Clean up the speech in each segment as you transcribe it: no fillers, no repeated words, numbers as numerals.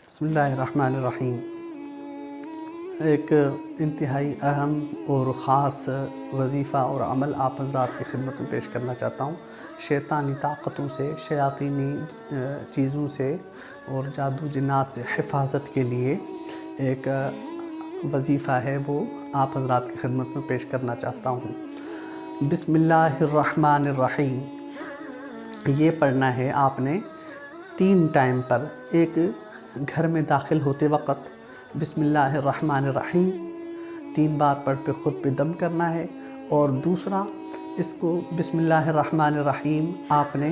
बिस्मिल्लाहिर्रहमानिर्रहीम। एक इंतहाई अहम और ख़ास वजीफ़ा और अमल आप हज़रात की खिदमत में पेश करना चाहता हूँ। शैतानी ताक़तों से, शयातीनी चीज़ों से और जादू जिन्नात से हिफाजत के लिए एक वजीफ़ा है, वो आप हज़रात की खिदमत में पेश करना चाहता हूँ। बिस्मिल्लाहिर्रहमानिर्रहीम ये पढ़ना है आपने 3 टाइम पर। एक, घर में दाखिल होते वक़्त बिस्मिल्लाहिर्रहमानिर्रहीम 3 बार पढ़ के ख़ुद पे दम करना है, और दूसरा, इसको बिस्मिल्लाहिर्रहमानिर्रहीम आपने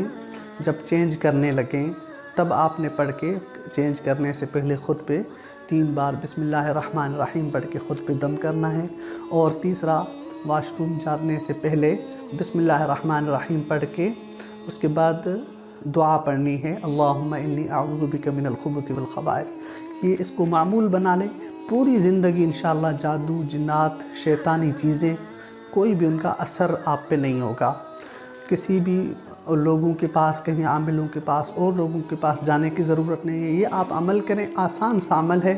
जब चेंज करने लगें तब आपने पढ़ के, चेंज करने से पहले ख़ुद पे 3 बार बिस्मिल्लाहिर्रहमानिर्रहीम पढ़ के ख़ुद पे दम करना है, और तीसरा, वाशरूम जाने से पहले बिस्मिल्लाहिर्रहमानिर्रहीम पढ़ के उसके बाद दुआ पढ़नी है, अल्लाहुम्मा इन्नी अऊज़ु बिका मिनल खुबुथि वल खबाइस। ये इसको मामूल बना लें। पूरी ज़िंदगी इंशाअल्लाह जादू जिन्नात शैतानी चीज़ें कोई भी उनका असर आप पे नहीं होगा। किसी भी लोगों के पास, कहीं आमिलों के पास और लोगों के पास जाने की ज़रूरत नहीं है। ये आप अमल करें, आसान सा अमल है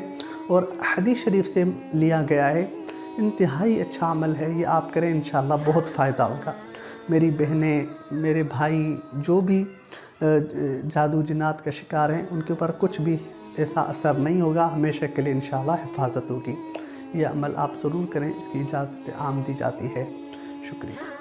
और हदीस शरीफ से लिया गया है। इंतहाई अच्छा अमल है, ये आप करें, इंशाअल्लाह बहुत फ़ायदा होगा। मेरी बहनें, मेरे भाई जो भी जादू जिन्नात का शिकार हैं, उनके ऊपर कुछ भी ऐसा असर नहीं होगा, हमेशा के लिए इंशाअल्लाह हिफाजत होगी। ये अमल आप ज़रूर करें, इसकी इजाज़त आम दी जाती है। शुक्रिया।